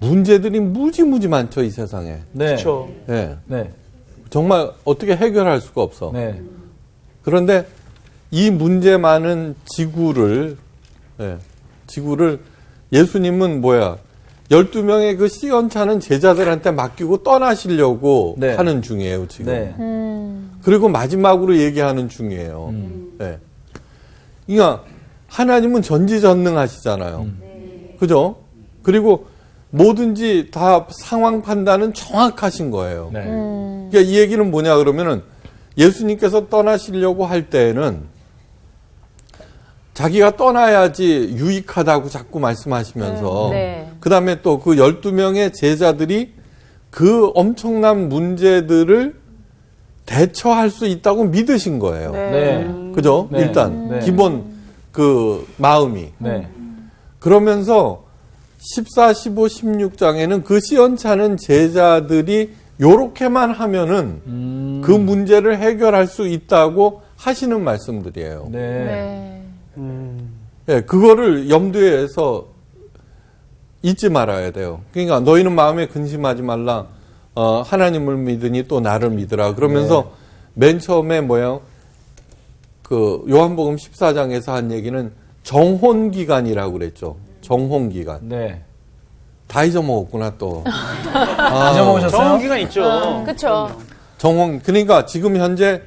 문제들이 무지무지 많죠, 이 세상에. 네. 그렇죠. 예. 네. 정말 어떻게 해결할 수가 없어. 네. 그런데 이 문제 많은 지구를 예수님은 12명의 그 시원찮은 제자들한테 맡기고 떠나시려고 네. 하는 중이에요, 지금. 네. 그리고 마지막으로 얘기하는 중이에요. 네. 그러니까 하나님은 전지전능하시잖아요. 그죠? 그리고 뭐든지 다 상황 판단은 정확하신 거예요. 네. 그러니까 이 얘기는 뭐냐 그러면은 예수님께서 떠나시려고 할 때에는 자기가 떠나야지 유익하다고 자꾸 말씀하시면서 네. 그 다음에 또 그 12명의 제자들이 그 엄청난 문제들을 대처할 수 있다고 믿으신 거예요. 네. 그죠? 네. 일단 네. 기본 그 마음이. 네. 그러면서 14, 15, 16장에는 그 시원찮은 제자들이 요렇게만 하면은 그 문제를 해결할 수 있다고 하시는 말씀들이에요. 네. 네. 예, 그거를 염두에서 잊지 말아야 돼요. 그러니까 너희는 마음에 근심하지 말라. 하나님을 믿으니 또 나를 믿으라. 그러면서 맨 처음에 그 요한복음 14장에서 한 얘기는 정혼기간이라고 그랬죠. 정혼기간. 네. 다 잊어먹었구나 또. 잊어먹으셨어요? 정기간 있죠. 그렇죠. 그러니까 지금 현재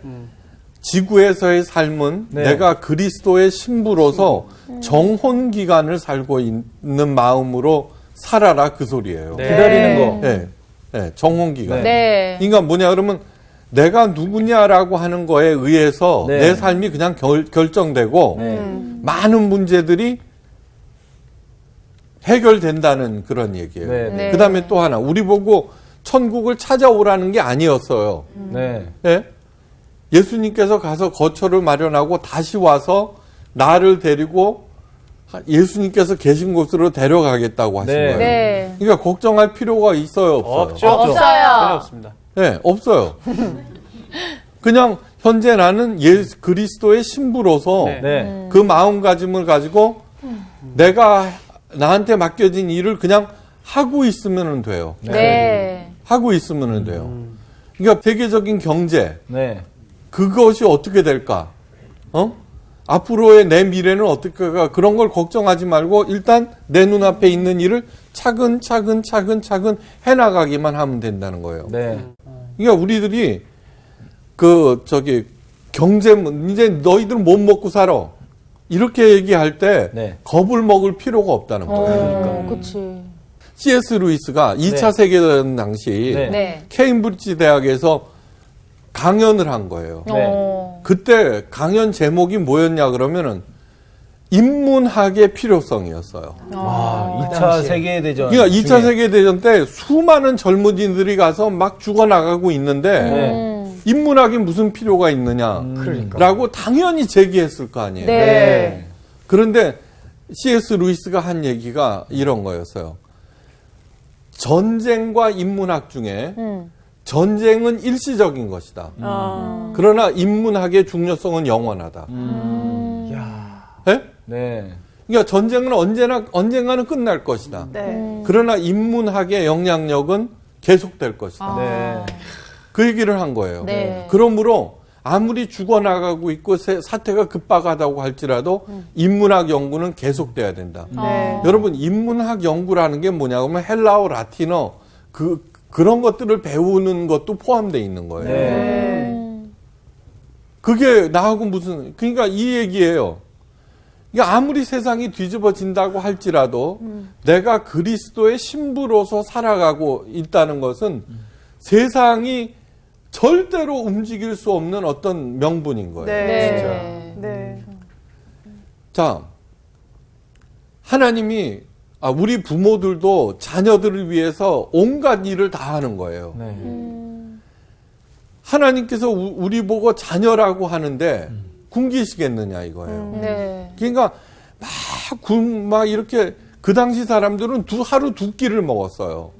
지구에서의 삶은 네. 내가 그리스도의 신부로서 정혼기간을 살고 있는 마음으로 살아라 그 소리예요. 네. 기다리는 거. 네. 네, 정혼기간. 네. 그러니까 뭐냐 그러면 내가 누구냐라고 하는 거에 의해서 네. 내 삶이 그냥 결정되고 네. 많은 문제들이 해결된다는 그런 얘기예요. 네. 네. 그 다음에 또 하나, 우리 보고 천국을 찾아오라는 게 아니었어요. 네. 예? 예수님께서 가서 거처를 마련하고 다시 와서 나를 데리고 예수님께서 계신 곳으로 데려가겠다고 하신 네. 거예요. 네. 그러니까 걱정할 필요가 있어요, 없어요? 없죠. 없어요. 전혀 없습니다. 네, 없어요. 그냥 현재 나는 그리스도의 신부로서 네. 네. 그 마음가짐을 가지고 내가 나한테 맡겨진 일을 그냥 하고 있으면 돼요. 네. 하고 있으면 돼요. 그러니까 세계적인 경제, 네. 그것이 어떻게 될까? 앞으로의 내 미래는 어떻게 할까? 그런 걸 걱정하지 말고 일단 내 눈앞에 있는 일을 차근차근 해나가기만 하면 된다는 거예요. 네. 그러니까 우리들이 경제, 이제 너희들은 못 먹고 살아. 이렇게 얘기할 때 네. 겁을 먹을 필요가 없다는 거예요. 그렇지. C.S. 루이스가 2차 네. 세계대전 당시 네. 네. 케임브리지 대학에서 강연을 한 거예요. 어. 그때 강연 제목이 뭐였냐 그러면은 인문학의 필요성이었어요. 와, 2차 세계대전. 그러니까 2차 중에. 세계대전 때 수많은 젊은이들이 가서 막 죽어나가고 있는데 네. 인문학이 무슨 필요가 있느냐라고 당연히 제기했을 거 아니에요. 네. 네. 그런데 C.S. 루이스가 한 얘기가 이런 거였어요. 전쟁과 인문학 중에 전쟁은 일시적인 것이다. 그러나 인문학의 중요성은 영원하다. 예? 네. 그러니까 전쟁은 언젠가는 끝날 것이다. 네. 그러나 인문학의 영향력은 계속될 것이다. 네. 그 얘기를 한 거예요. 네. 그러므로 아무리 죽어나가고 있고 사태가 급박하다고 할지라도 인문학 연구는 계속돼야 된다. 네. 여러분 인문학 연구라는 게 뭐냐면 헬라어, 라틴어 그런 것들을 배우는 것도 포함되어 있는 거예요. 네. 그게 나하고 그러니까 이 얘기예요. 그러니까 아무리 세상이 뒤집어진다고 할지라도 내가 그리스도의 신부로서 살아가고 있다는 것은 세상이 절대로 움직일 수 없는 어떤 명분인 거예요. 네. 네. 자, 하나님이 우리 부모들도 자녀들을 위해서 온갖 일을 다 하는 거예요. 네. 하나님께서 우리 보고 자녀라고 하는데 굶기시겠느냐 이거예요. 네. 그러니까 막 이렇게 그 당시 사람들은 하루 두 끼를 먹었어요.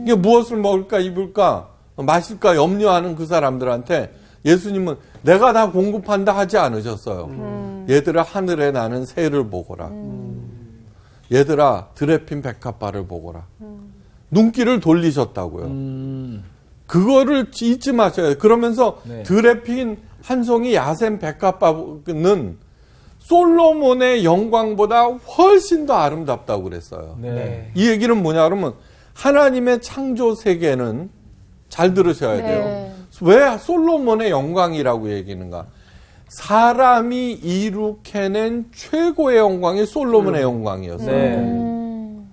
이게 무엇을 먹을까 입을까 마실까 염려하는 그 사람들한테 예수님은 내가 다 공급한다 하지 않으셨어요. 얘들아 하늘에 나는 새를 보거라. 얘들아 드레핀 백합화를 보거라. 눈길을 돌리셨다고요. 그거를 잊지 마셔요. 그러면서 네. 들에 핀 한 송이 야센 백합花는 솔로몬의 영광보다 훨씬 더 아름답다고 그랬어요. 네. 이 얘기는 뭐냐 그러면 하나님의 창조 세계는 잘 들으셔야 돼요. 왜 솔로몬의 영광이라고 얘기하는가? 사람이 이룩해낸 최고의 영광이 솔로몬의 영광이었어요. 네.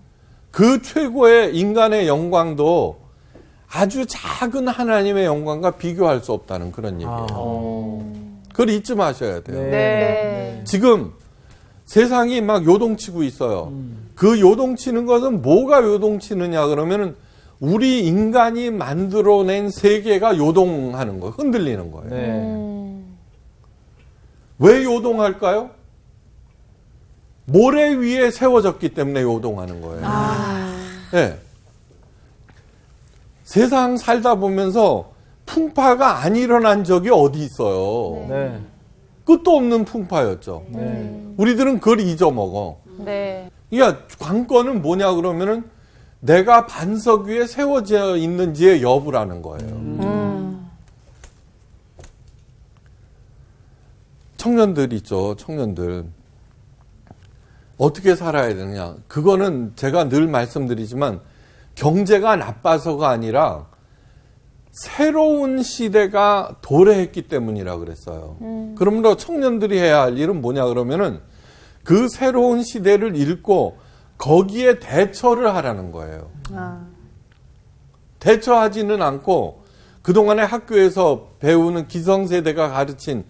그 최고의 인간의 영광도 아주 작은 하나님의 영광과 비교할 수 없다는 그런 얘기예요. 그걸 잊지 마셔야 돼요. 네. 지금 세상이 막 요동치고 있어요. 그 요동치는 것은 뭐가 요동치느냐 그러면은 우리 인간이 만들어낸 세계가 요동하는 거예요. 흔들리는 거예요. 네. 왜 요동할까요? 모래 위에 세워졌기 때문에 요동하는 거예요. 네. 세상 살다 보면서 풍파가 안 일어난 적이 어디 있어요. 네. 끝도 없는 풍파였죠. 네. 우리들은 그걸 잊어먹어. 네. 그러니까 관건은 뭐냐 그러면은 내가 반석 위에 세워져 있는지의 여부라는 거예요. 청년들 있죠, 청년들. 어떻게 살아야 되느냐. 그거는 제가 늘 말씀드리지만 경제가 나빠서가 아니라 새로운 시대가 도래했기 때문이라 그랬어요. 그러므로 청년들이 해야 할 일은 뭐냐 그러면은 그 새로운 시대를 읽고 거기에 대처를 하라는 거예요. 대처하지는 않고 그동안에 학교에서 배우는 기성세대가 가르친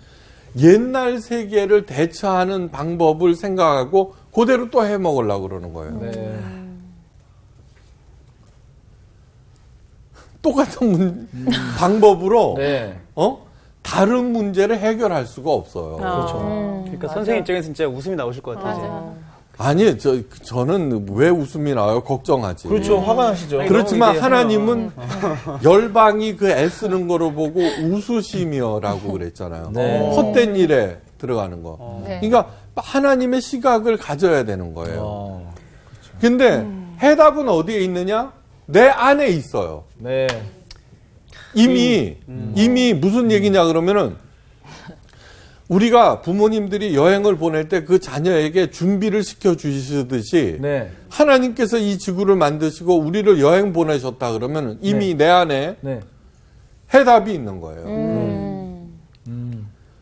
옛날 세계를 대처하는 방법을 생각하고 그대로 또 해먹으려고 그러는 거예요. 네. 똑같은 방법으로 네. 다른 문제를 해결할 수가 없어요. 그렇죠. 그러니까 선생님 입장에서 진짜 웃음이 나오실 것 같아요. 아니, 저는 왜 웃음이 나와요? 걱정하지. 그렇죠. 화가 나시죠. 그렇지만 너무 하나님은 열방이 그 애쓰는 거를 보고 웃으시며라고 그랬잖아요. 네. 헛된 일에 들어가는 거. 네. 그러니까 하나님의 시각을 가져야 되는 거예요. 어. 근데 해답은 어디에 있느냐? 내 안에 있어요. 네. 이미 무슨 얘기냐 그러면은 우리가 부모님들이 여행을 보낼 때 그 자녀에게 준비를 시켜 주시듯이 네. 하나님께서 이 지구를 만드시고 우리를 여행 보내셨다 그러면 이미 내 안에 네. 해답이 있는 거예요.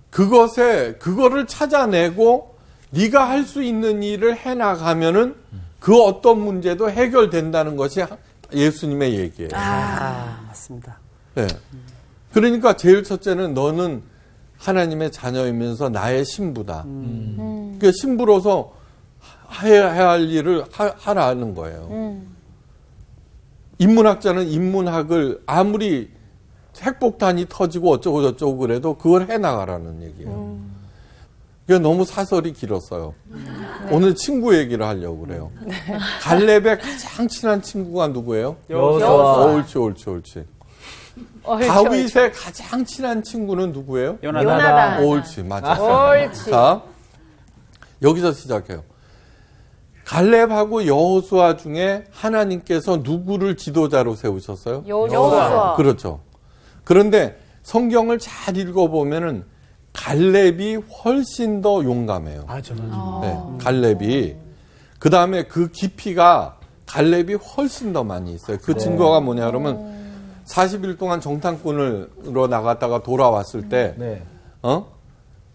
그거를 찾아내고 네가 할 수 있는 일을 해나가면은 그 어떤 문제도 해결된다는 것이 예수님의 얘기예요. 맞습니다. 네. 그러니까 제일 첫째는 너는 하나님의 자녀이면서 나의 신부다. 그 신부로서 해야 할 일을 하라는 거예요. 인문학자는 인문학을 아무리 핵폭탄이 터지고 어쩌고 저쩌고 그래도 그걸 해나가라는 얘기예요. 이게 너무 사설이 길었어요. 오늘 친구 얘기를 하려고 그래요. 갈렙의 가장 친한 친구가 누구예요? 여호수아. 옳지. 다윗의 가장 친한 친구는 누구예요? 요나단. 옳지, 맞았어요. 자, 여기서 시작해요. 갈렙하고 여호수아 중에 하나님께서 누구를 지도자로 세우셨어요? 여호수아. 그렇죠. 그런데 성경을 잘 읽어보면은 갈렙이 훨씬 더 용감해요. 정말. 네, 갈렙이. 그 다음에 그 깊이가 갈렙이 훨씬 더 많이 있어요. 그 증거가 뭐냐 그러면 40일 동안 정탐꾼으로 나갔다가 돌아왔을 때, 네.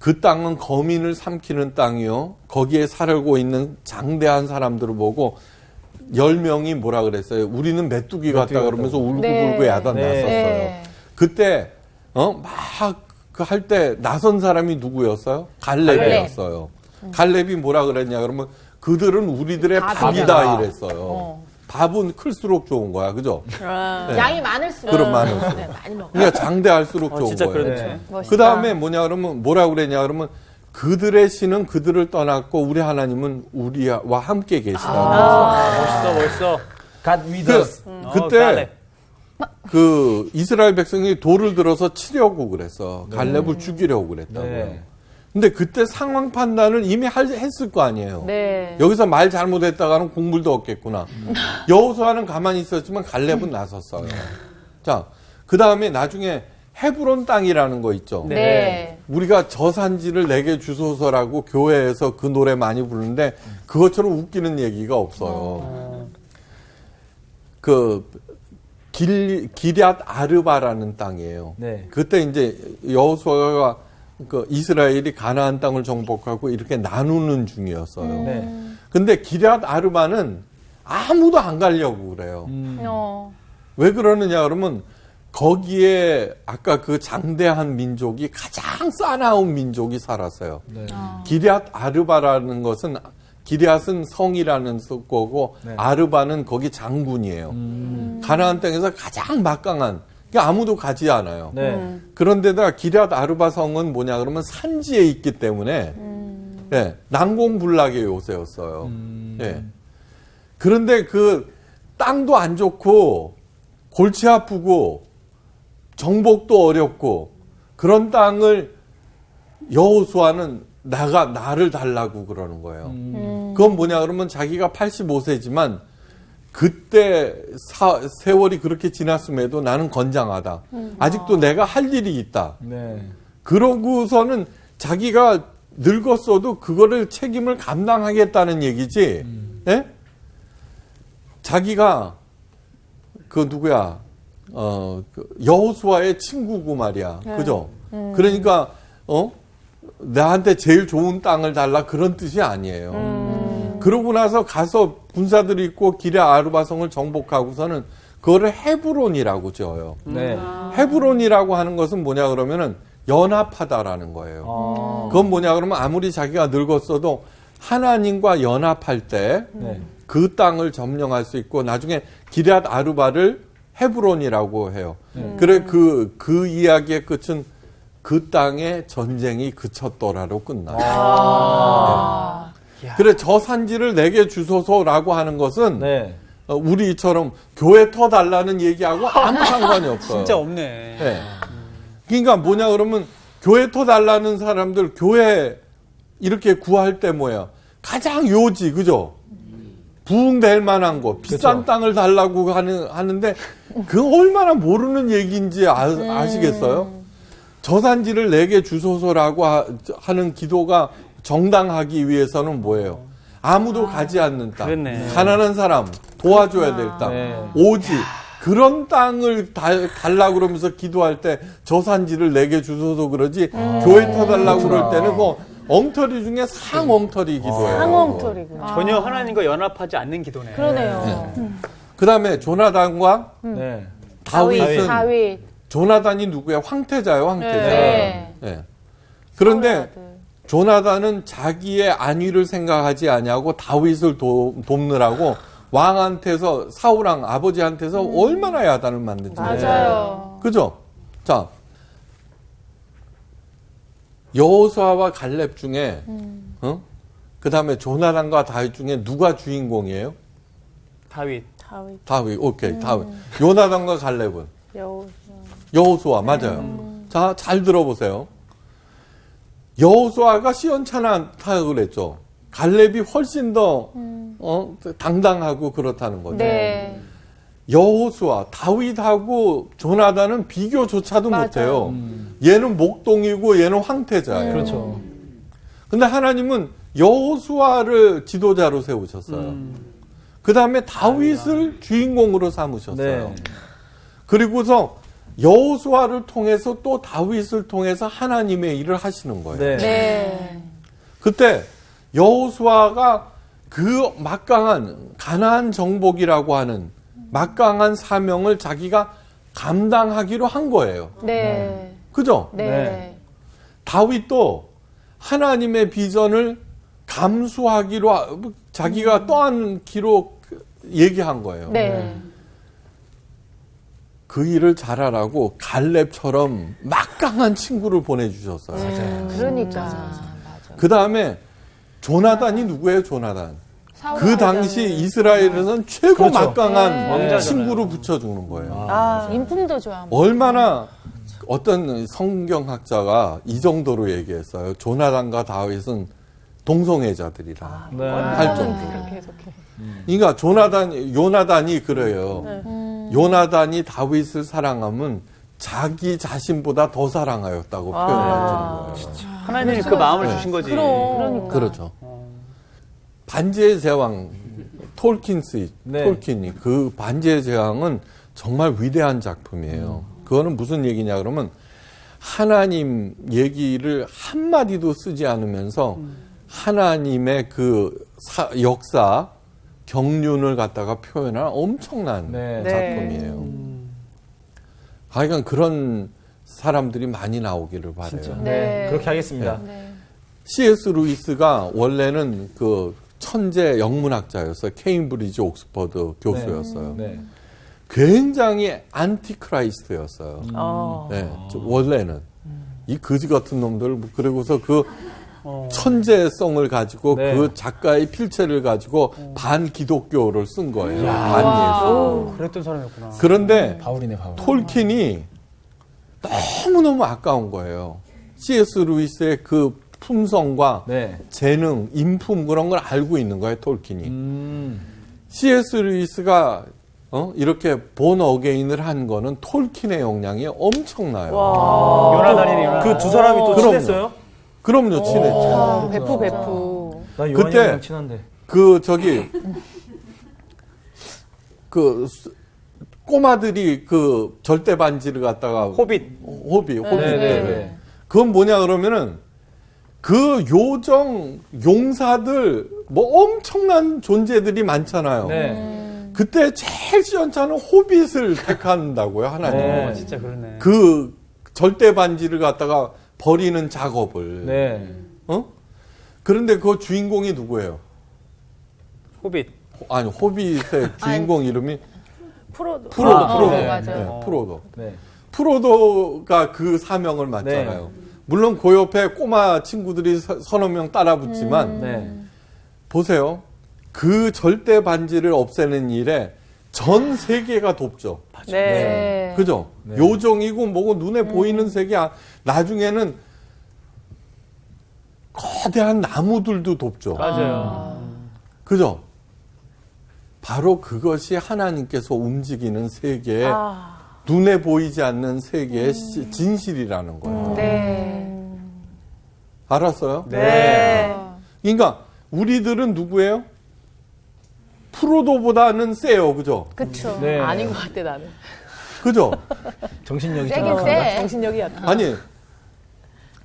그 땅은 거민을 삼키는 땅이요. 거기에 살고 있는 장대한 사람들을 보고 10명이 뭐라 그랬어요. 우리는 메뚜기 같다 그러면서 울고불고 야단 네. 났었어요. 네. 그때, 막 그 할 때 나선 사람이 누구였어요? 갈렙이었어요. 갈렙이 뭐라 그랬냐 그러면 그들은 우리들의 밥이다 이랬어요. 밥은 클수록 좋은 거야. 그죠? 네. 양이 많을수록. 그럼 많을수록. 많이 먹어. 그러니까 장대할수록 좋은 진짜 거예요. 그렇죠. 네. 그 다음에 뭐냐 그러면 뭐라 그랬냐 그러면 그들의 신은 그들을 떠났고 우리 하나님은 우리와 함께 계시다. 멋있어. God with us. 그때 그 이스라엘 백성이 돌을 들어서 치려고 그랬어. 갈렙을 죽이려고 그랬다고요. 네. 근데 그때 상황 판단을 이미 했을 거 아니에요. 네. 여기서 말 잘못했다가는 곡물도 없겠구나. 여호수아는 가만히 있었지만 갈렙은 나섰어요. 자, 그 다음에 나중에 헤브론 땅이라는 거 있죠. 네. 우리가 저 산지를 내게 주소서라고 교회에서 그 노래 많이 부르는데 그것처럼 웃기는 얘기가 없어요. 그 기럇 아르바라는 땅이에요. 네. 그때 이제 여호수아가 그 이스라엘이 가나안 땅을 정복하고 이렇게 나누는 중이었어요. 네. 근데 기럇 아르바는 아무도 안 가려고 그래요. 왜 그러느냐 그러면 거기에 아까 그 장대한 민족이 가장 싸나운 민족이 살았어요. 네. 기럇 아르바라는 것은 기럇은 성이라는 거고 네. 아르바는 거기 장군이에요. 가나안 땅에서 가장 막강한 그러니까 아무도 가지 않아요. 네. 그런데다 기럇 아르바 성은 뭐냐 그러면 산지에 있기 때문에 예, 난공불락의 요새였어요. 예. 그런데 그 땅도 안 좋고 골치 아프고 정복도 어렵고 그런 땅을 여호수아는 나를 달라고 그러는 거예요. 그건 뭐냐 그러면 자기가 85세지만 그때 세월이 그렇게 지났음에도 나는 건장하다. 아직도 내가 할 일이 있다. 네. 그러고서는 자기가 늙었어도 그거를 책임을 감당하겠다는 얘기지. 예? 자기가 그 누구야? 그 여호수아의 친구고 말이야. 그죠? 그러니까 나한테 제일 좋은 땅을 달라 그런 뜻이 아니에요. 그러고 나서 가서 군사들이 있고 기럇 아르바성을 정복하고서는 그거를 헤브론이라고 지어요. 네. 헤브론이라고 하는 것은 뭐냐 그러면은 연합하다라는 거예요. 그건 뭐냐 그러면 아무리 자기가 늙었어도 하나님과 연합할 때 그 네. 땅을 점령할 수 있고 나중에 기럇 아르바를 헤브론이라고 해요. 그래 그 이야기의 끝은 그 땅에 전쟁이 그쳤더라로 끝나요. 네. 그래 저 산지를 내게 주소서라고 하는 것은 네. 우리처럼 교회 터 달라는 얘기하고 아무 상관이 없어요. 진짜 없네. 네. 그러니까 뭐냐 그러면 교회 터 달라는 사람들 교회 이렇게 구할 때 뭐야 가장 요지 그죠? 부흥될 만한 거 비싼 그쵸. 땅을 달라고 하는데 그 얼마나 모르는 얘기인지 아시겠어요? 저 산지를 내게 주소서라고 하는 기도가 정당하기 위해서는 뭐예요? 아무도 가지 않는 땅, 그랬네. 가난한 사람 도와줘야 될 땅, 네. 오직 그런 땅을 달라고 그러면서 기도할 때 저 산지를 내게 주소서 그러지 교회 터달라고 그럴 때는 그 엉터리 중에 상엉터리 기도예요. 상엉터리구나. 전혀 하나님과 연합하지 않는 기도네. 그러네요. 그 다음에 조나단과 네. 다윗은 다윗. 조나단이 누구야? 황태자예요, 황태자. 네. 네. 그런데 조나단은 자기의 안위를 생각하지 아니하고 다윗을 돕느라고 왕한테서 사울왕 아버지한테서 얼마나 야단을 맞는지. 맞아요. 그죠? 자, 여호수아와 갈렙 중에, 그 다음에 조나단과 다윗 중에 누가 주인공이에요? 다윗. 다윗, 오케이, 다윗. 요나단과 갈렙은? 여호수아, 맞아요. 자, 잘 들어보세요. 여호수아가 시원찮다고 그랬죠. 갈렙이 훨씬 더 당당하고 그렇다는 거죠. 네. 여호수아, 다윗하고 조나단은 비교조차도 못해요. 얘는 목동이고 얘는 황태자예요. 그렇죠. 근데 하나님은 여호수아를 지도자로 세우셨어요. 그 다음에 다윗을 주인공으로 삼으셨어요. 네. 그리고서 여호수아를 통해서 또 다윗을 통해서 하나님의 일을 하시는 거예요. 네. 네. 그때 여호수아가 그 막강한 가나안 정복이라고 하는 막강한 사명을 자기가 감당하기로 한 거예요. 네. 그죠? 네. 다윗도 하나님의 비전을 감수하기로 자기가 떠안기로 얘기한 거예요. 네. 그 일을 잘하라고 갈렙처럼 막강한 친구를 보내주셨어요. 그러니까. 그 다음에 조나단이 누구예요? 조나단. 그 당시 이스라엘에서는 최고 그렇죠. 막강한 왕자잖아요. 친구를 붙여주는 거예요. 인품도 좋아. 얼마나 어떤 성경학자가 이 정도로 얘기했어요. 조나단과 다윗은 동성애자들이라 네. 할 정도로. 그렇게 해석해. 그러니까 요나단이 그래요. 요나단이 다윗을 사랑하면 자기 자신보다 더 사랑하였다고 표현할 정도예요. 하나님이 그 마음을 주신 거지. 그렇죠. 반지의 제왕 네. 톨킨이 그 반지의 제왕은 정말 위대한 작품이에요. 그거는 무슨 얘기냐 그러면 하나님 얘기를 한마디도 쓰지 않으면서 하나님의 그 역사 경륜을 갖다가 표현한 엄청난 네. 작품이에요. 하여간 그런 사람들이 많이 나오기를 바래요. 네. 그렇게 하겠습니다. C.S. 루이스가 원래는 그 천재 영문학자였어요. 케임브리지 옥스퍼드 교수였어요. 네. 굉장히 안티크라이스트였어요. 네, 원래는 이 거지 같은 놈들 그리고서 그 천재성을 가지고 네. 그 작가의 필체를 가지고 반기독교를 쓴 거예요. 반예수. 그랬던 사람이었구나. 그런데 바울이네, 바울. 톨킨이 너무너무 아까운 거예요. C.S. 루이스의 그 품성과 네. 재능, 인품 그런 걸 알고 있는 거예요, 톨킨이. C.S. 루이스가 이렇게 본 어게인을 한 거는 톨킨의 영향이 엄청나요. 요나단이네. 그 두 사람이 또 그럼요. 친했어요? 그럼요, 친했죠. 베프. 나 그때- 요한이랑 친한데. 꼬마들이 그 절대 반지를 갖다가 호빗. 호빗 네, 때. 네. 그건 뭐냐 그러면은 그 요정 용사들 뭐 엄청난 존재들이 많잖아요. 네. 그때 제일 시원찮은 호빗을 택한다고요, 하나님. 네. 진짜 그러네. 그 절대 반지를 갖다가 버리는 작업을. 네. 그런데 그 주인공이 누구예요? 호빗. 아니, 호빗의 주인공 이름이 프로도. 프로도. 네. 맞아요. 프로도. 네. 프로도가 그 사명을 맡잖아요. 물론 그 옆에 꼬마 친구들이 서너 명 따라 붙지만 네. 보세요. 그 절대 반지를 없애는 일에 전 세계가 돕죠. 네. 그죠? 네. 요정이고 뭐고 눈에 보이는 세계 나중에는 거대한 나무들도 돕죠. 맞아요. 그죠? 바로 그것이 하나님께서 움직이는 세계의 눈에 보이지 않는 세계의 진실이라는 거예요. 네. 알았어요? 네. 그러니까 우리들은 누구예요? 프로도보다는 세요. 그죠? 그쵸. 네. 아닌 것 같아, 나는. 그죠? 정신력이 세긴 정확한 세. 정신력이 얕아. 아니,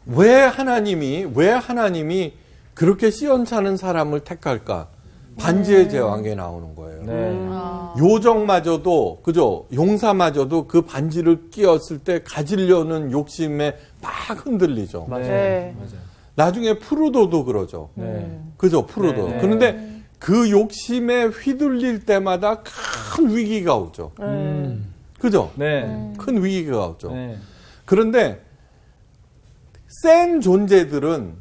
왜 하나님이 그렇게 시원찮은 사람을 택할까? 반지의 제왕에 나오는 거예요. 네. 요정마저도, 그죠? 용사마저도 그 반지를 끼었을 때 가지려는 욕심에 막 흔들리죠. 네. 맞아요. 나중에 프루도도 그러죠. 네. 그죠? 프루도. 네. 그런데 그 욕심에 휘둘릴 때마다 큰 위기가 오죠. 그죠? 네. 큰 위기가 오죠. 네. 그런데 센 존재들은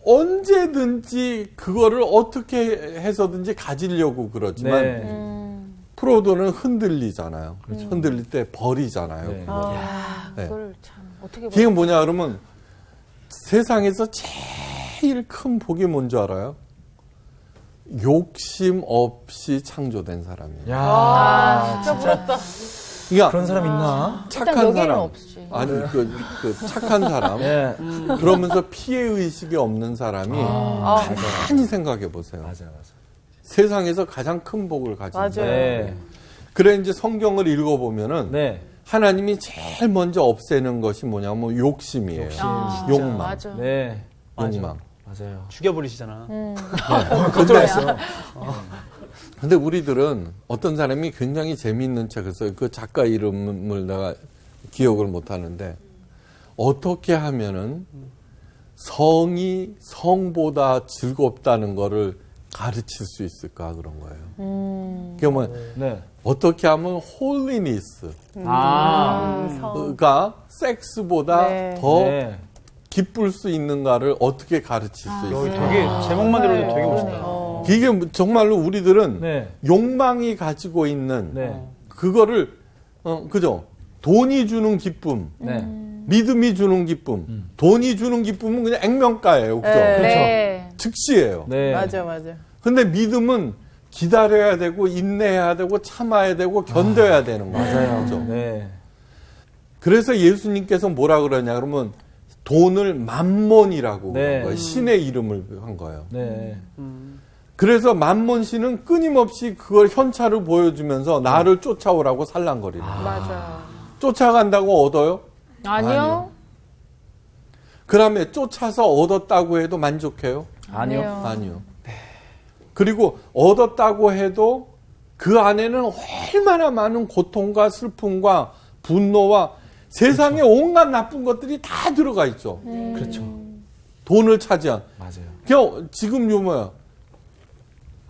언제든지 그거를 어떻게 해서든지 가지려고 그러지만 네. 프로도는 흔들리잖아요. 흔들릴 때 버리잖아요. 네. 그거를. 네. 그걸 참, 어떻게 그게 뭐냐 그러면 세상에서 제일 큰 복이 뭔지 알아요? 욕심 없이 창조된 사람이에요. 야, 진짜 부럽다. 그러니까 그런 사람 있나? 착한 여기는 사람. 없지. 아니 그 착한 사람. 예. 그러면서 피해 의식이 없는 사람이 가만히 생각해 보세요. 맞아, 맞아. 세상에서 가장 큰 복을 가진 맞아요. 사람. 네. 그래 이제 성경을 읽어보면은 네. 하나님이 제일 먼저 없애는 것이 뭐냐면 욕심이에요. 욕망. 맞아. 네. 욕망. 맞아요. 죽여버리시잖아. 걱정했어. 근데 우리들은 어떤 사람이 굉장히 재미있는 책을 써요. 그 작가 이름을 내가 기억을 못 하는데 어떻게 하면은 성이 성보다 즐겁다는 거를 가르칠 수 있을까 그런 거예요. 그게 뭐 네. 어떻게 하면 홀리니스가 섹스보다 네. 더 네. 기쁠 수 있는가를 어떻게 가르칠 수 있을까? 되게 제목만 들어도 되게 멋있다. 이게 정말로 우리들은 네. 욕망이 가지고 있는 네. 그거를 그죠? 돈이 주는 기쁨, 네. 믿음이 주는 기쁨, 돈이 주는 기쁨은 그냥 액면가예요. 그죠? 네. 네. 즉시예요. 네. 맞아. 근데 믿음은 기다려야 되고, 인내해야 되고, 참아야 되고, 견뎌야 되는 거예요. 맞아요. 그죠? 네. 그래서 예수님께서 뭐라 그러냐 그러면 돈을 만몬이라고 네. 한 거예요. 신의 이름을 한 거예요. 네. 그래서 만몬 씨는 끊임없이 그걸 현찰을 보여주면서 나를 쫓아오라고 살랑거리는 거예요. 맞아. 쫓아간다고 얻어요? 아니요. 그다음에 쫓아서 얻었다고 해도 만족해요? 아니요. 아니요. 그리고 얻었다고 해도 그 안에는 얼마나 많은 고통과 슬픔과 분노와 세상에 온갖 나쁜 것들이 다 들어가 있죠. 그렇죠. 돈을 차지한. 맞아요. 그냥 지금 요 뭐야?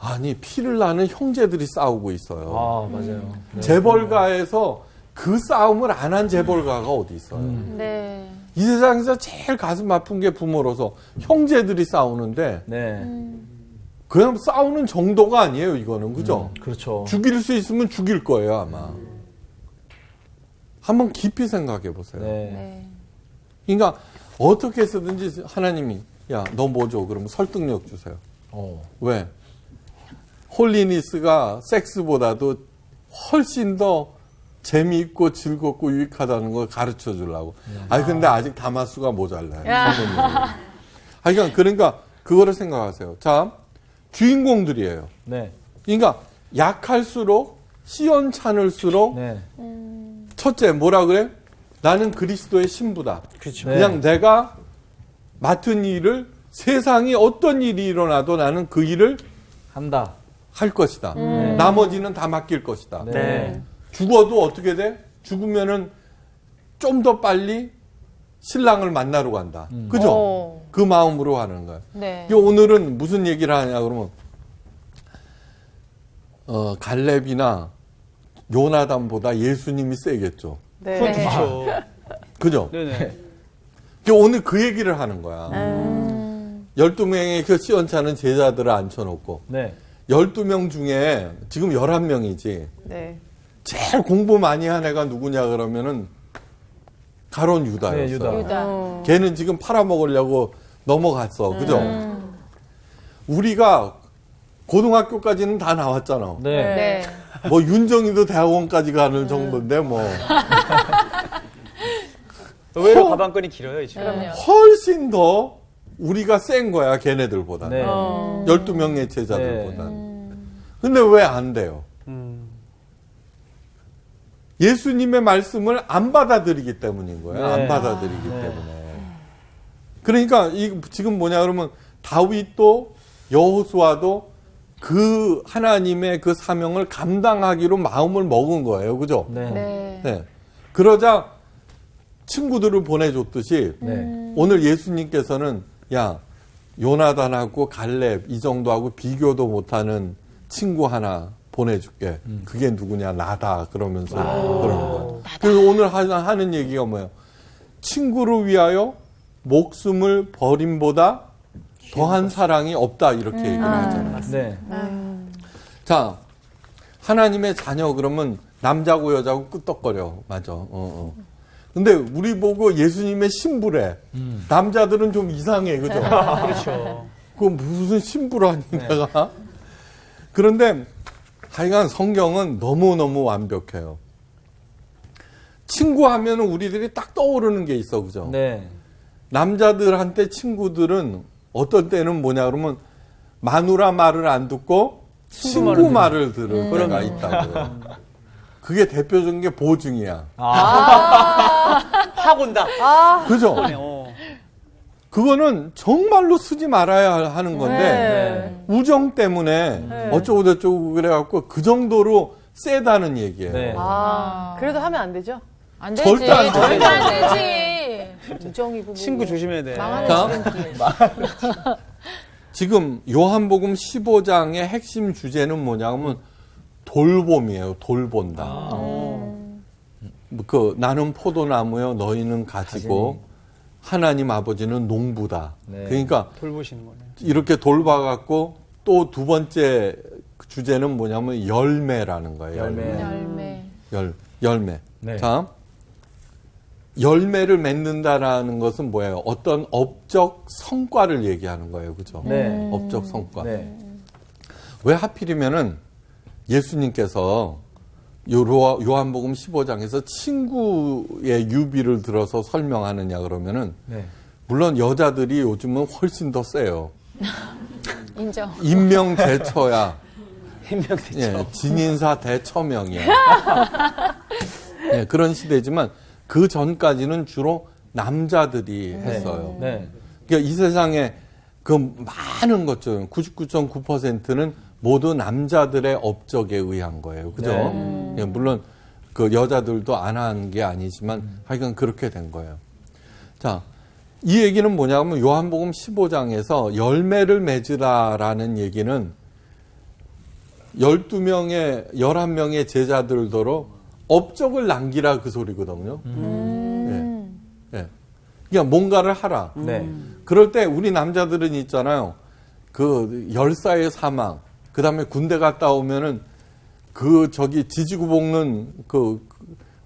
아니 피를 나는 형제들이 싸우고 있어요. 아, 맞아요. 네. 재벌가에서 그 싸움을 안 한 재벌가가 어디 있어요? 네. 이 세상에서 제일 가슴 아픈 게 부모로서 형제들이 싸우는데 네. 그냥 싸우는 정도가 아니에요. 이거는 그죠? 그렇죠. 죽일 수 있으면 죽일 거예요 아마. 한번 깊이 생각해 보세요. 네. 그러니까 어떻게 해서든지 하나님이 야 너 뭐 줘? 그러면 설득력 주세요. 왜? 홀리니스가 섹스보다도 훨씬 더 재미있고 즐겁고 유익하다는 걸 가르쳐 주려고. 아니 근데 아직 다마수가 모자라요. 그러니까 그거를 생각하세요. 자, 주인공들이에요. 네. 그러니까 약할수록 시원찮을수록 네. 첫째 뭐라 그래? 나는 그리스도의 신부다. 그렇죠. 그냥 내가 맡은 일을 세상에 어떤 일이 일어나도 나는 그 일을 한다. 할 것이다. 나머지는 다 맡길 것이다. 네. 죽어도 어떻게 돼? 죽으면은 좀 더 빨리 신랑을 만나러 간다. 그죠? 그 마음으로 하는 거예요. 네. 오늘은 무슨 얘기를 하냐 그러면 갈렙이나 요나단보다 예수님이 세겠죠. 네. 그렇죠. 그죠? 네네. 오늘 그 얘기를 하는 거야. 12명의 그 시원찮은 제자들을 앉혀놓고 네. 12명 중에 지금 11명이지 네. 제일 공부 많이 한 애가 누구냐 그러면은 가론 네, 유다였어요. 유다. 유다. 걔는 지금 팔아먹으려고 넘어갔어. 그죠? 우리가 고등학교까지는 다 나왔잖아. 네. 네. 뭐 윤정이도 대학원까지 가는 정도인데 뭐 의외로 가방끈이 길어요, 이 친구. 그럼요. 훨씬 더 우리가 센 거야 걔네들보다. 네. 12명의 제자들보다. 근데 왜 안 돼요? 예수님의 말씀을 안 받아들이기 때문인 거예요. 네. 안 받아들이기 때문에. 그러니까 지금 뭐냐 그러면 다윗도 여호수아도 그 하나님의 그 사명을 감당하기로 마음을 먹은 거예요. 그죠? 네. 네. 네. 그러자 친구들을 보내줬듯이 네. 오늘 예수님께서는 야 요나단하고 갈렙 이 정도하고 비교도 못하는 친구 하나 보내줄게. 그게 누구냐? 나다. 그러면서 그러는 거예요. 그리고 오늘 하는 얘기가 뭐예요? 친구를 위하여 목숨을 버림보다 더한 사랑이 없다. 이렇게 얘기를 하잖아요. 네. 자, 하나님의 자녀 그러면 남자고 여자고 끄떡거려. 맞아. 근데 우리 보고 예수님의 신부래. 남자들은 좀 이상해. 그죠? 그렇죠. 그 무슨 신부라니 내가. 그런데 하여간 성경은 너무너무 완벽해요. 친구하면 우리들이 딱 떠오르는 게 있어. 그죠? 네. 남자들한테 친구들은 어떤 때는 뭐냐 그러면 마누라 말을 안 듣고 친구 말을 들을 때가 있다고요. 그게 대표적인 게 보증이야. 확 온다. 그죠? 어. 그거는 정말로 쓰지 말아야 하는 건데 우정 때문에 어쩌고 저쩌고 그래갖고 그 정도로 세다는 얘기예요. 네. 그래도 하면 안 되죠? 안 되지. 절대 안 돼. 절대 안 되지. 우정이고 뭐. 친구 조심해야 돼. 망하는 자. 지름길. 지금 요한복음 15장의 핵심 주제는 뭐냐면 돌봄이에요. 돌본다. 그 나는 포도나무요 너희는 가지고 하나님 아버지는 농부다. 네. 그러니까 돌보시는 거네. 이렇게 돌봐갖고 또 두 번째 주제는 뭐냐면 열매라는 거예요. 열매. 열매. 열매. 네. 자, 열매를 맺는다라는 것은 뭐예요? 어떤 업적 성과를 얘기하는 거예요. 그죠? 네. 업적 성과. 네. 왜 하필이면은 예수님께서 요한복음 15장에서 친구의 유비를 들어서 설명하느냐 그러면은 네. 물론 여자들이 요즘은 훨씬 더 세요. 인정. 인명대처야. 힘명대처. 예, 진인사 대처명이야. 예, 그런 시대지만 그 전까지는 주로 남자들이 했어요. 네. 그러니까 이 세상에 그 많은 것 중 99.9%는 모두 남자들의 업적에 의한 거예요. 그죠? 예, 물론 그 여자들도 안 한 게 아니지만 하여간 그렇게 된 거예요. 자, 이 얘기는 뭐냐면 요한복음 15장에서 열매를 맺으라라는 얘기는 11명의 제자들더러 업적을 남기라 그 소리거든요. 예. 그러니까 뭔가를 하라. 네. 그럴 때 우리 남자들은 있잖아요. 그 열사의 사망, 그 다음에 군대 갔다 오면은 지지고 볶는 그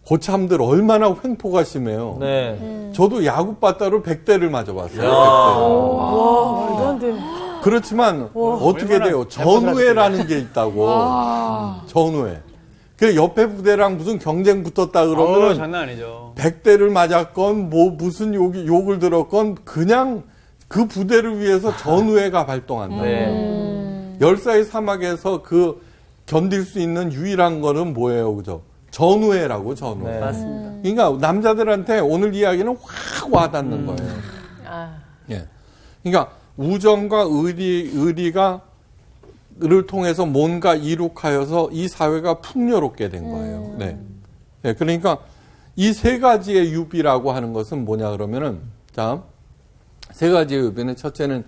고참들 얼마나 횡포가 심해요. 네. 저도 야구 빠따로 100대를 맞아봤어요. 100대. 와, 말도 안 돼. 그렇지만 어떻게 돼요? 전우회라는 게 있다고. 전우회. 그 옆에 부대랑 무슨 경쟁 붙었다 그러면 장난 아니죠. 100대를 맞았건 뭐 무슨 욕을 들었건 그냥 그 부대를 위해서 전우회가 발동한다. 네. 열사의 사막에서 그 견딜 수 있는 유일한 거는 뭐예요, 그죠? 전우회라고 전우회. 네. 맞습니다. 그러니까 남자들한테 오늘 이야기는 확 와닿는 거예요. 예. 그러니까 우정과 의리가 를 통해서 뭔가 이룩하여서 이 사회가 풍요롭게 된 거예요. 네. 네. 그러니까 이 세 가지의 유비라고 하는 것은 뭐냐 그러면은 자, 세 가지의 유비는 첫째는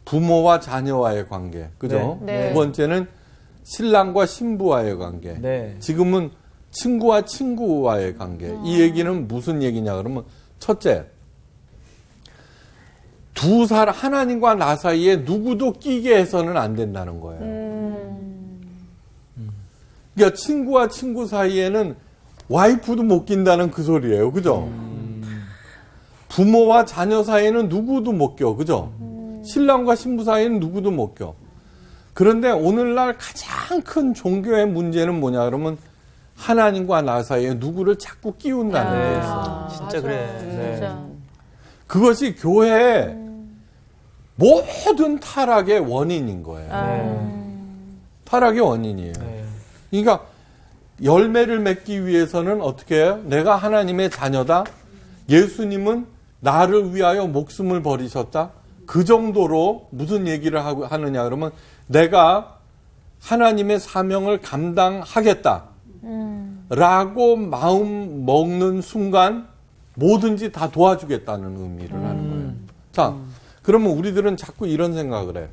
부모와 자녀와의 관계. 그죠? 네. 두 번째는 신랑과 신부와의 관계. 네. 지금은 친구와 친구와의 관계. 이 얘기는 무슨 얘기냐 그러면 첫째, 하나님과 나 사이에 누구도 끼게 해서는 안 된다는 거예요. 그러니까 친구와 친구 사이에는 와이프도 못 낀다는 그 소리예요. 그죠? 부모와 자녀 사이에는 누구도 못 껴. 그죠? 신랑과 신부 사이에는 누구도 못 껴. 그런데 오늘날 가장 큰 종교의 문제는 뭐냐 그러면 하나님과 나 사이에 누구를 자꾸 끼운다는 데 있어요. 진짜 그래. 진짜. 그것이 교회의 모든 타락의 원인인 거예요. 타락의 원인이에요. 네. 그러니까 열매를 맺기 위해서는 어떻게 해요? 내가 하나님의 자녀다. 예수님은 나를 위하여 목숨을 버리셨다. 그 정도로 무슨 얘기를 하느냐 그러면 내가 하나님의 사명을 감당하겠다. 라고 마음 먹는 순간 뭐든지 다 도와주겠다는 의미를 하는 거예요. 자, 그러면 우리들은 자꾸 이런 생각을 해.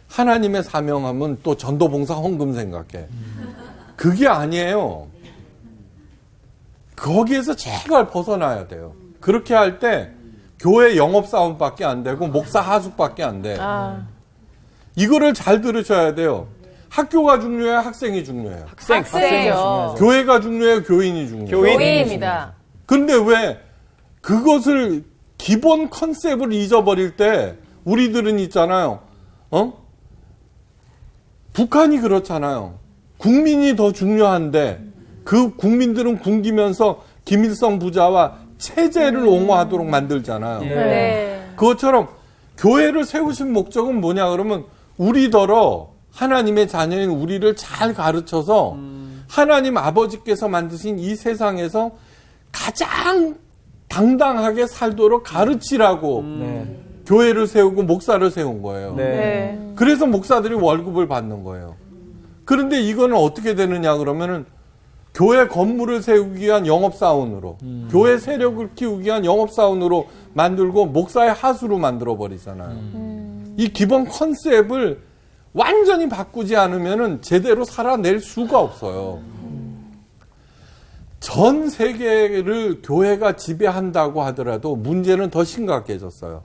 하나님의 사명하면 또 전도봉사 헌금 생각해. 그게 아니에요. 거기에서 제발 벗어나야 돼요. 그렇게 할 때 교회 영업사원밖에 안 되고 목사 하숙밖에 안 돼. 이거를 잘 들으셔야 돼요. 학교가 중요해요? 학생이 중요해요? 학생이요. 교회가 중요해요? 교인이 중요해요? 교회입니다. 그런데 왜 그것을 기본 컨셉을 잊어버릴 때 우리들은 있잖아요. 북한이 그렇잖아요. 국민이 더 중요한데 그 국민들은 굶기면서 김일성 부자와 체제를 옹호하도록 만들잖아요. 네. 그것처럼 교회를 세우신 목적은 뭐냐 그러면 우리더러 하나님의 자녀인 우리를 잘 가르쳐서 하나님 아버지께서 만드신 이 세상에서 가장 당당하게 살도록 가르치라고 네. 교회를 세우고 목사를 세운 거예요. 네. 그래서 목사들이 월급을 받는 거예요. 그런데 이거는 어떻게 되느냐 그러면은 교회 건물을 세우기 위한 영업사원으로 교회 세력을 키우기 위한 영업사원으로 만들고 목사의 하수로 만들어 버리잖아요. 이 기본 컨셉을 완전히 바꾸지 않으면은 제대로 살아낼 수가 없어요. 전 세계를 교회가 지배한다고 하더라도 문제는 더 심각해졌어요.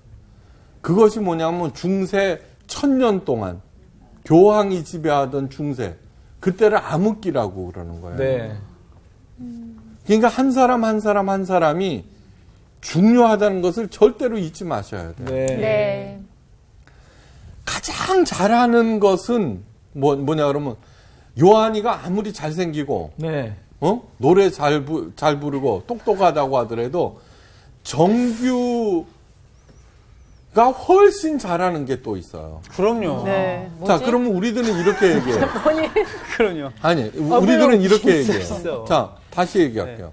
그것이 뭐냐면 중세 1000년 동안 교황이 지배하던 중세, 그때를 암흑기라고 그러는 거예요. 네. 그러니까 한 사람 한 사람이 중요하다는 것을 절대로 잊지 마셔야 돼요. 네. 네. 가장 잘하는 것은 뭐냐 그러면 요한이가 아무리 잘생기고 네. 노래 잘 부르고 똑똑하다고 하더라도 정규가 훨씬 잘하는 게 또 있어요. 그럼요. 네. 자, 그러면 우리들은 이렇게 얘기해요. 그럼요. 아니, 우리들은 이렇게 얘기해요. 있어. 자, 다시 얘기할게요.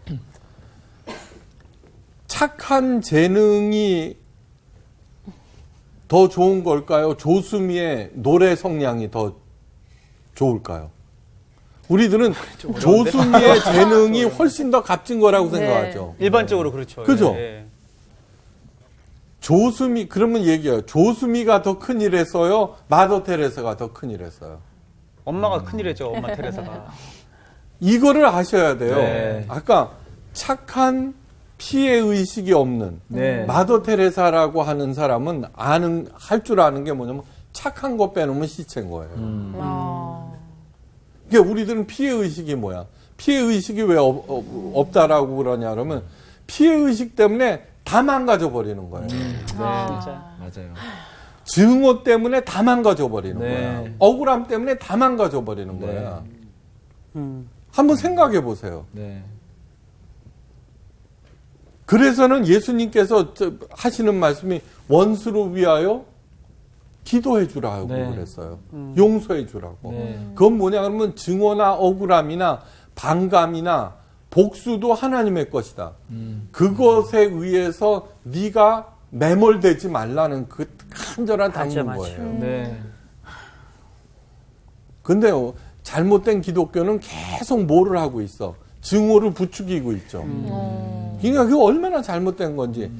착한 재능이 더 좋은 걸까요? 조수미의 노래 성량이 더 좋을까요? 우리들은 조수미의 재능이 훨씬 더 값진 거라고 생각하죠. 일반적으로 그렇죠. 그죠? 예. 조수미, 그러면 얘기해요. 조수미가 더 큰일 했어요? 마더 테레사가 더 큰일 했어요? 엄마가 큰일 했죠, 엄마 테레사가. 이거를 아셔야 돼요. 네. 아까 착한 피해 의식이 없는 네. 마더 테레사라고 하는 사람은 할 줄 아는 게 뭐냐면 착한 거 빼놓으면 시체인 거예요. 그러니까 우리들은 피해 의식이 뭐야? 피해 의식이 왜 없다라고 그러냐 그러면 피해 의식 때문에 다 망가져 버리는 거예요. 진짜. 맞아요. 증오 때문에 다 망가져 버리는 네. 거야. 억울함 때문에 다 망가져 버리는 네. 거야. 한번 생각해 보세요. 네. 그래서는 예수님께서 하시는 말씀이 원수를 위하여 기도해 주라고 네. 그랬어요. 용서해 주라고. 네. 그건 뭐냐 그러면 증오나 억울함이나 반감이나 복수도 하나님의 것이다. 그것에 의해서 네가 매몰되지 말라는 그 간절한 당부인 맞죠. 거예요. 네. 근데 잘못된 기독교는 계속 뭐를 하고 있어? 증오를 부추기고 있죠. 그러니까 그게 얼마나 잘못된 건지.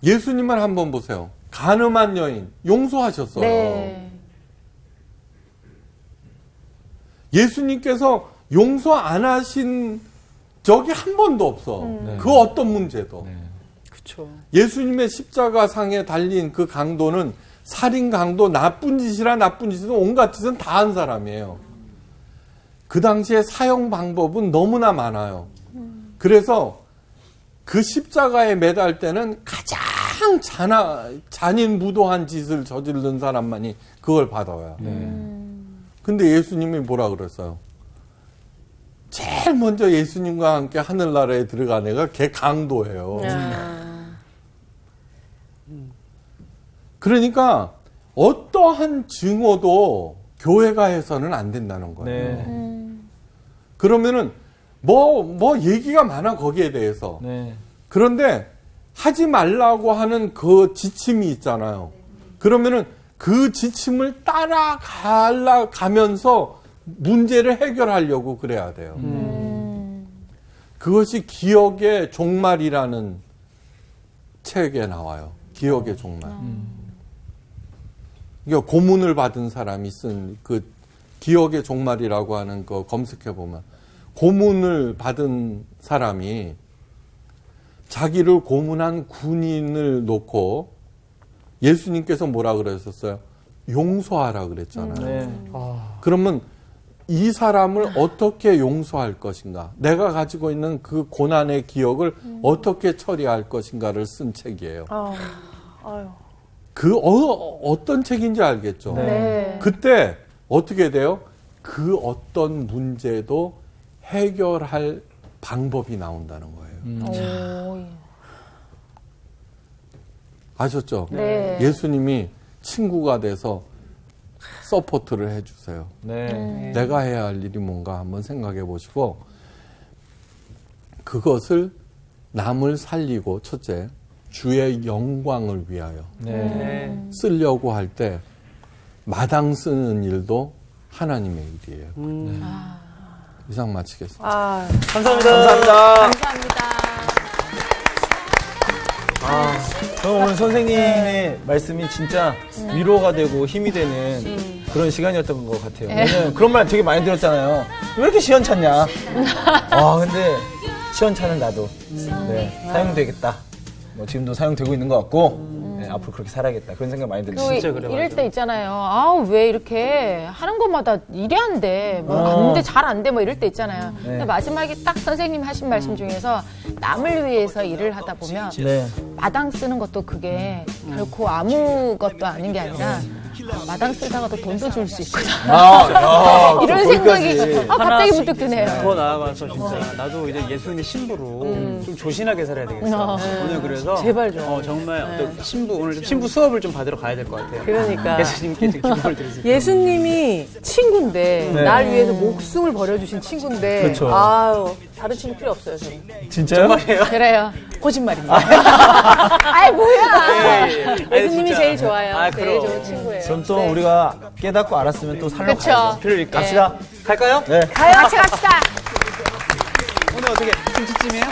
예수님을 한번 보세요. 간음한 여인 용서하셨어요. 네. 예수님께서 용서 안 하신 적이 한 번도 없어. 그 어떤 문제도. 네. 그쵸. 예수님의 십자가 상에 달린 그 강도는 살인 강도, 나쁜 짓이라 나쁜 짓은 온갖 짓은 다 한 사람이에요. 그 당시에 사형 방법은 너무나 많아요. 그래서 그 십자가에 매달 때는 가장 잔인무도한 짓을 저지른 사람만이 그걸 받아요. 근데 예수님이 뭐라 그랬어요? 제일 먼저 예수님과 함께 하늘나라에 들어간 애가 걔 강도예요. 그러니까 어떠한 증오도 교회가 해서는 안 된다는 거예요. 네. 그러면은 뭐 얘기가 많아 거기에 대해서. 네. 그런데 하지 말라고 하는 그 지침이 있잖아요. 그러면은 그 지침을 따라가면서 문제를 해결하려고 그래야 돼요. 그것이 기억의 종말이라는 책에 나와요. 기억의 종말. 그러니까 고문을 받은 사람이 쓴 그 기억의 종말이라고 하는 거 검색해 보면 고문을 받은 사람이 자기를 고문한 군인을 놓고 예수님께서 뭐라 그러셨어요? 용서하라 그랬잖아요. 네. 그러면 이 사람을 어떻게 용서할 것인가? 내가 가지고 있는 그 고난의 기억을 어떻게 처리할 것인가를 쓴 책이에요. 그 어떤 책인지 알겠죠? 네. 그때 어떻게 돼요? 그 어떤 문제도 해결할 방법이 나온다는 거예요. 아셨죠? 네. 예수님이 친구가 돼서 서포트를 해주세요. 네. 내가 해야 할 일이 뭔가 한번 생각해 보시고 그것을 남을 살리고 첫째 주의 영광을 위하여 네. 쓰려고 할 때 마당 쓰는 일도 하나님의 일이에요. 이상 마치겠습니다. 감사합니다. 감사합니다. 저는 오늘 선생님의 말씀이 진짜 위로가 되고 힘이 되는 그런 시간이었던 것 같아요. 저는 그런 말 되게 많이 들었잖아요. 왜 이렇게 시원찮냐? 근데 시원찮은 나도 네, 사용되겠다. 뭐 지금도 사용되고 있는 것 같고 네, 앞으로 그렇게 살아야겠다. 그런 생각 많이 그 들어요. 진짜 그래, 이럴 맞아. 때 있잖아요. 아우 왜 이렇게 하는 것마다 이래 안 돼. 뭐 안 돼, 잘 안 돼. 뭐 이럴 때 있잖아요. 근데 마지막에 딱 선생님 하신 말씀 중에서 남을 위해서 일을 하다 보면 네. 마당 쓰는 것도 그게 결코 아무것도 아닌 게 아니라 마당 쓰다가도 돈도 줄 수 있구나. 이런 생각이 갑자기 문득 드네요. 더 나아가서 진짜 나도 이제 예수님의 신부로 좀 조신하게 살아야 되겠어. 오늘 그래서 제발 좀. 정말 어떤 신부 오늘 좀 신부 수업을 좀 받으러 가야 될 것 같아요. 그러니까. 예수님께 좀 기도를 드리세요. 예수님이 친구인데 네. 날 위해서 목숨을 버려주신 친구인데 그렇죠. 아유 다른 친구 필요 없어요 저는. 진짜요? 그래요. 거짓말입니다. 아이 뭐야. 예수님이 진짜. 제일 좋아요. 아, 제일 그럼. 좋은 친구예요. 그럼 또 우리가 깨닫고 알았으면 또 살러 그쵸. 가야죠. 그러니까. 갑시다. 갈까요? 네. 같이 갑시다. 오늘 어떻게 김치찜이에요?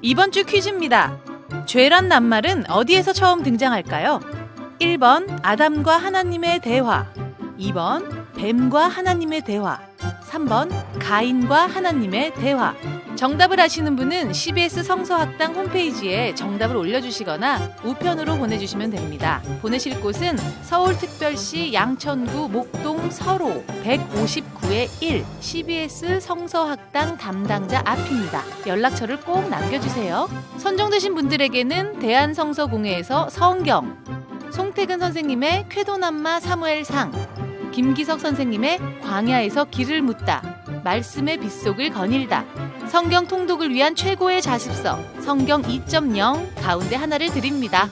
이번 주 퀴즈입니다. 죄란 낱말은 어디에서 처음 등장할까요? 1번 아담과 하나님의 대화, 2번 뱀과 하나님의 대화, 3번 가인과 하나님의 대화. 정답을 아시는 분은 CBS 성서학당 홈페이지에 정답을 올려주시거나 우편으로 보내주시면 됩니다. 보내실 곳은 서울특별시 양천구 목동 서로 159-1 CBS 성서학당 담당자 앞입니다. 연락처를 꼭 남겨주세요. 선정되신 분들에게는 대한성서공회에서 성경, 송태근 선생님의 쾌도남마 사무엘상, 김기석 선생님의 광야에서 길을 묻다, 말씀의 빗속을 거닐다, 성경 통독을 위한 최고의 자습서 성경 2.0 가운데 하나를 드립니다.